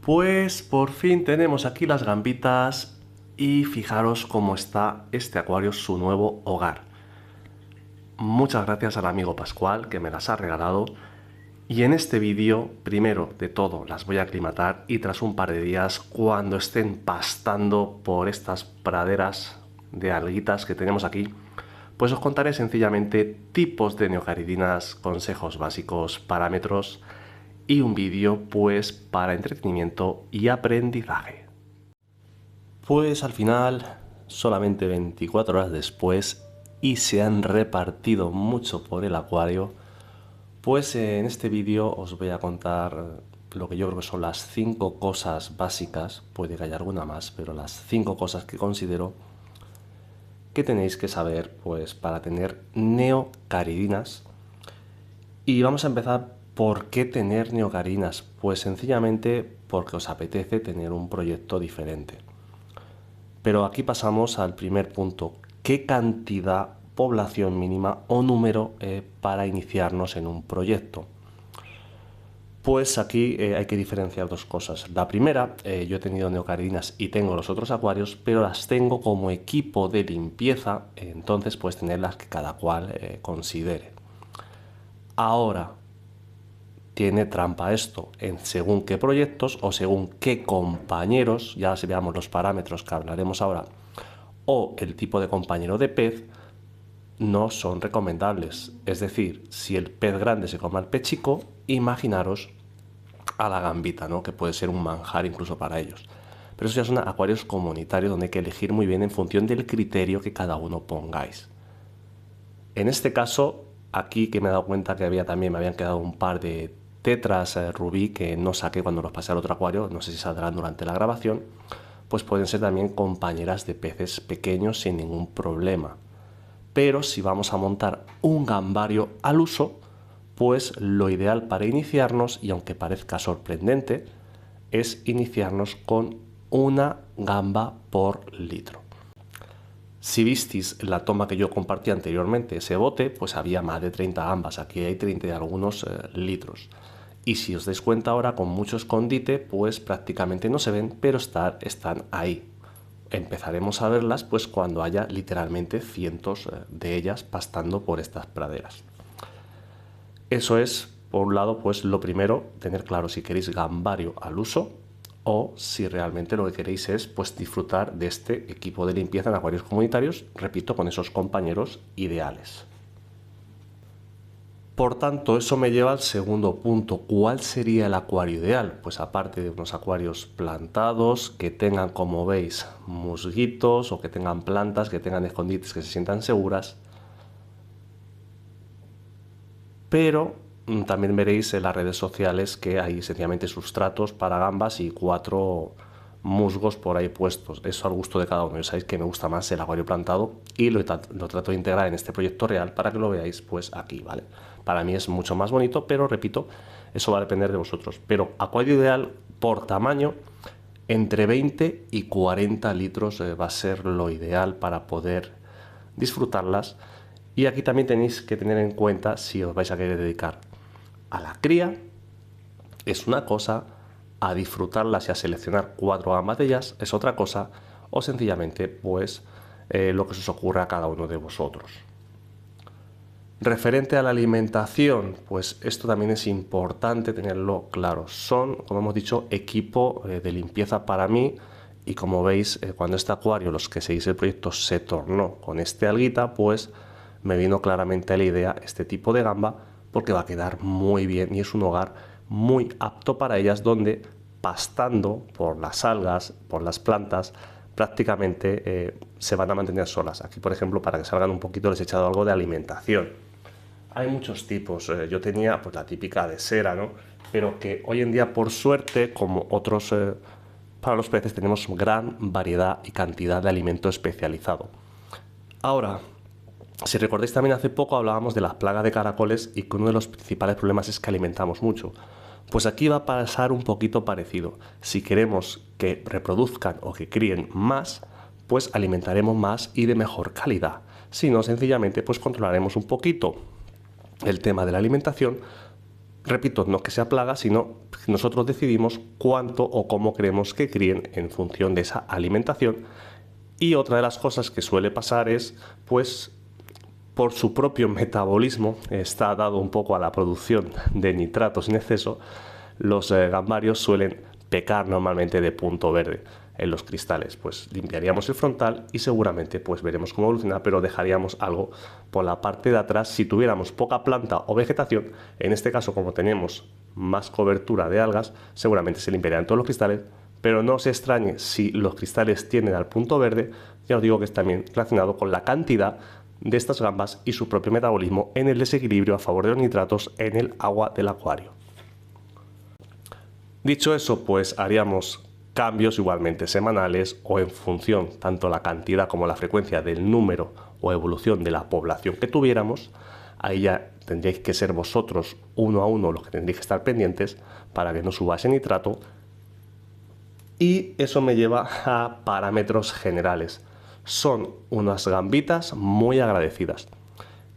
Pues por fin tenemos aquí las gambitas y fijaros cómo está este acuario, su nuevo hogar. Muchas gracias al amigo Pascual que me las ha regalado y en este vídeo, primero de todo, las voy a aclimatar y tras un par de días, cuando estén pastando por estas praderas de alguitas que tenemos aquí, pues os contaré sencillamente tipos de neocaridinas, consejos básicos, parámetros y un vídeo pues para entretenimiento y aprendizaje. Pues al final, solamente 24 horas después y se han repartido mucho por el acuario, pues en este vídeo os voy a contar lo que yo creo que son las 5 cosas básicas, puede que haya alguna más, pero las 5 cosas que considero que tenéis que saber pues para tener neocaridinas. Y vamos a empezar. ¿Por qué tener neocaridinas? Pues sencillamente porque os apetece tener un proyecto diferente. Pero aquí pasamos al primer punto. ¿Qué cantidad, población mínima o número para iniciarnos en un proyecto? Pues aquí hay que diferenciar dos cosas. La primera, yo he tenido neocaridinas y tengo los otros acuarios, pero las tengo como equipo de limpieza, entonces puedes tener las que cada cual considere. Ahora, tiene trampa esto, en según qué proyectos o según qué compañeros, ya si veamos los parámetros que hablaremos ahora, o el tipo de compañero de pez, no son recomendables. Es decir, si el pez grande se come al pez chico, imaginaros a la gambita, ¿no? Que puede ser un manjar incluso para ellos. Pero eso ya son acuarios comunitarios donde hay que elegir muy bien en función del criterio que cada uno pongáis. En este caso, aquí que me he dado cuenta que me habían quedado un par de tetras rubí que no saqué cuando los pasé al otro acuario, no sé si saldrán durante la grabación, pues pueden ser también compañeras de peces pequeños sin ningún problema. Pero si vamos a montar un gambario al uso, pues lo ideal para iniciarnos, y aunque parezca sorprendente, es iniciarnos con una gamba por litro. Si visteis la toma que yo compartí anteriormente, ese bote, pues había más de 30 gambas, aquí hay 30 y algunos litros. Y si os dais cuenta ahora, con mucho escondite, pues prácticamente no se ven, pero están ahí. Empezaremos a verlas pues cuando haya literalmente cientos de ellas pastando por estas praderas. Eso es, por un lado, pues lo primero, tener claro si queréis gambario al uso o si realmente lo que queréis es pues disfrutar de este equipo de limpieza en acuarios comunitarios, repito, con esos compañeros ideales. Por tanto, eso me lleva al segundo punto. ¿Cuál sería el acuario ideal? Pues aparte de unos acuarios plantados, que tengan, como veis, musguitos o que tengan plantas, que tengan escondites que se sientan seguras. Pero también veréis en las redes sociales que hay sencillamente sustratos para gambas y 4 musgos por ahí puestos. Eso al gusto de cada uno. Ya sabéis que me gusta más el acuario plantado y lo trato de integrar en este proyecto real para que lo veáis pues aquí, ¿vale? Para mí es mucho más bonito, pero repito, eso va a depender de vosotros. Pero acuario ideal por tamaño, entre 20 y 40 litros va a ser lo ideal para poder disfrutarlas. Y aquí también tenéis que tener en cuenta si os vais a querer dedicar a la cría, es una cosa, a disfrutarlas y a seleccionar 4 gambas de ellas es otra cosa, o sencillamente pues lo que se os ocurra a cada uno de vosotros. Referente a la alimentación, pues esto también es importante tenerlo claro. Son, como hemos dicho, equipo de limpieza para mí. Y como veis, cuando este acuario, los que seguís el proyecto, se tornó con este alguita, pues me vino claramente la idea este tipo de gamba porque va a quedar muy bien y es un hogar muy apto para ellas donde pastando por las algas, por las plantas, prácticamente se van a mantener solas. Aquí, por ejemplo, para que salgan un poquito les he echado algo de alimentación. Hay muchos tipos, yo tenía pues la típica de cera, ¿no? Pero que hoy en día, por suerte, como otros para los peces, tenemos gran variedad y cantidad de alimento especializado. Ahora, si recordáis también hace poco hablábamos de las plagas de caracoles y que uno de los principales problemas es que alimentamos mucho. Pues aquí va a pasar un poquito parecido. Si queremos que reproduzcan o que críen más, pues alimentaremos más y de mejor calidad. Si no, sencillamente pues controlaremos un poquito el tema de la alimentación Repito, no que sea plaga, sino que nosotros decidimos cuánto o cómo queremos que críen en función de esa alimentación. Y otra de las cosas que suele pasar es, pues, por su propio metabolismo, está dado un poco a la producción de nitratos en exceso, los gambarios suelen pecar normalmente de punto verde en los cristales. Pues limpiaríamos el frontal y seguramente pues veremos cómo evoluciona, pero dejaríamos algo por la parte de atrás si tuviéramos poca planta o vegetación. En este caso, como tenemos más cobertura de algas, seguramente se limpiarían todos los cristales, pero no se extrañe si los cristales tienden al punto verde. Ya os digo que es también relacionado con la cantidad de estas gambas y su propio metabolismo en el desequilibrio a favor de los nitratos en el agua del acuario. Dicho eso, pues haríamos cambios igualmente semanales o en función tanto la cantidad como la frecuencia del número o evolución de la población que tuviéramos. Ahí ya tendríais que ser vosotros uno a uno los que tendréis que estar pendientes para que no suba ese nitrato. Y eso me lleva a parámetros generales. Son unas gambitas muy agradecidas.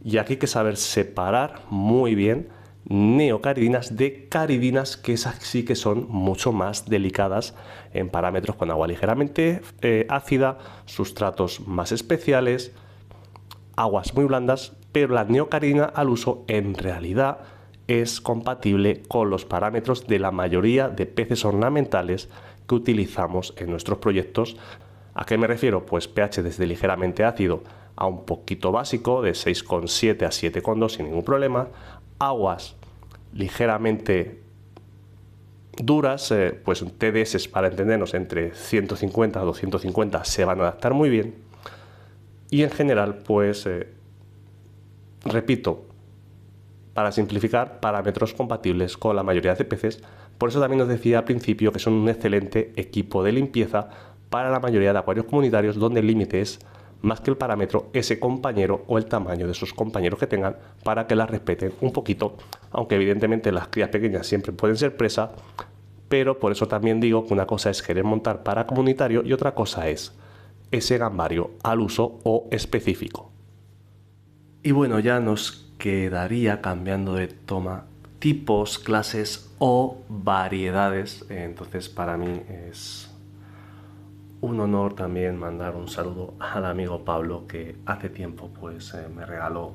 Y aquí hay que saber separar muy bien neocaridinas de caridinas, que esas sí que son mucho más delicadas en parámetros con agua ligeramente ácida, sustratos más especiales, aguas muy blandas, pero la neocaridina al uso en realidad es compatible con los parámetros de la mayoría de peces ornamentales que utilizamos en nuestros proyectos. ¿A qué me refiero? Pues pH desde ligeramente ácido a un poquito básico, de 6,7 a 7,2 sin ningún problema. Aguas ligeramente duras, pues TDS, para entendernos, entre 150 a 250 se van a adaptar muy bien. Y en general, pues repito, para simplificar, parámetros compatibles con la mayoría de peces. Por eso también os decía al principio que son un excelente equipo de limpieza para la mayoría de acuarios comunitarios, donde el límite es, más que el parámetro, ese compañero o el tamaño de esos compañeros que tengan, para que las respeten un poquito, aunque evidentemente las crías pequeñas siempre pueden ser presa. Pero por eso también digo que una cosa es querer montar para comunitario y otra cosa es ese gambario al uso o específico. Y bueno, ya nos quedaría, cambiando de toma, tipos, clases o variedades. Entonces para mí es un honor también mandar un saludo al amigo Pablo, que hace tiempo pues me regaló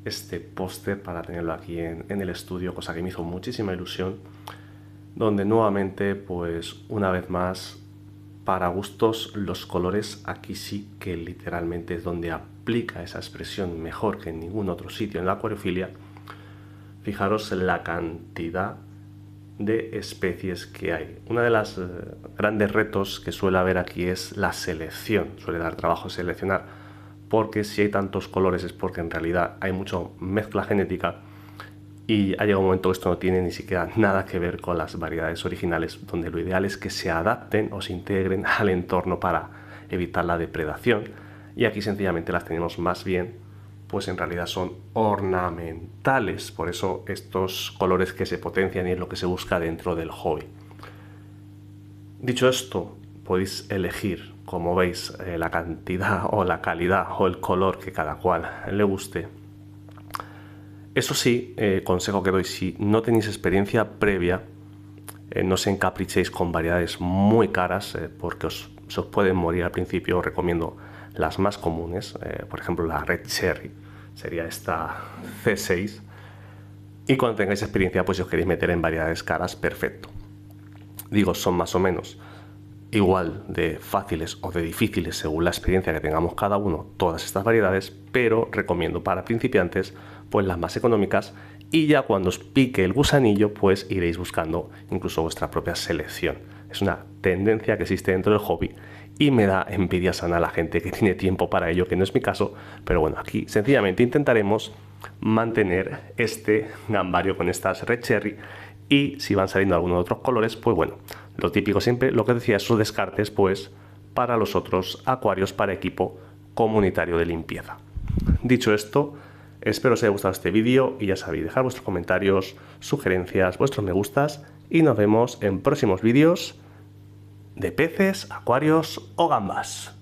este póster para tenerlo aquí en el estudio, cosa que me hizo muchísima ilusión, donde nuevamente pues una vez más, para gustos los colores. Aquí sí que literalmente es donde aplica esa expresión mejor que en ningún otro sitio en la acuariofilia. Fijaros en la cantidad de especies que hay. Uno de los grandes retos que suele haber aquí es la selección. Suele dar trabajo seleccionar, porque si hay tantos colores es porque en realidad hay mucha mezcla genética y ha llegado un momento que esto no tiene ni siquiera nada que ver con las variedades originales, donde lo ideal es que se adapten o se integren al entorno para evitar la depredación. Y aquí sencillamente las tenemos más bien, pues en realidad son ornamentales. Por eso estos colores que se potencian, y es lo que se busca dentro del hobby. Dicho esto, podéis elegir, como veis, la cantidad o la calidad o el color que cada cual le guste. Eso sí, consejo que doy: si no tenéis experiencia previa, no os encaprichéis con variedades muy caras, porque se os pueden morir al principio. Os recomiendo las más comunes, por ejemplo la Red Cherry, sería esta C6. Y cuando tengáis experiencia, pues si os queréis meter en variedades caras, perfecto. Digo, son más o menos igual de fáciles o de difíciles según la experiencia que tengamos cada uno todas estas variedades, pero recomiendo para principiantes pues las más económicas, y ya cuando os pique el gusanillo pues iréis buscando incluso vuestra propia selección. Es una tendencia que existe dentro del hobby y me da envidia sana a la gente que tiene tiempo para ello, que no es mi caso. Pero bueno, aquí sencillamente intentaremos mantener este gambario con estas Red Cherry, y si van saliendo algunos otros colores, pues bueno, lo típico siempre, lo que decía, esos descartes pues para los otros acuarios para equipo comunitario de limpieza. Dicho esto, espero os haya gustado este vídeo, y ya sabéis, dejar vuestros comentarios, sugerencias, vuestros me gustas, y nos vemos en próximos vídeos de peces, acuarios o gambas.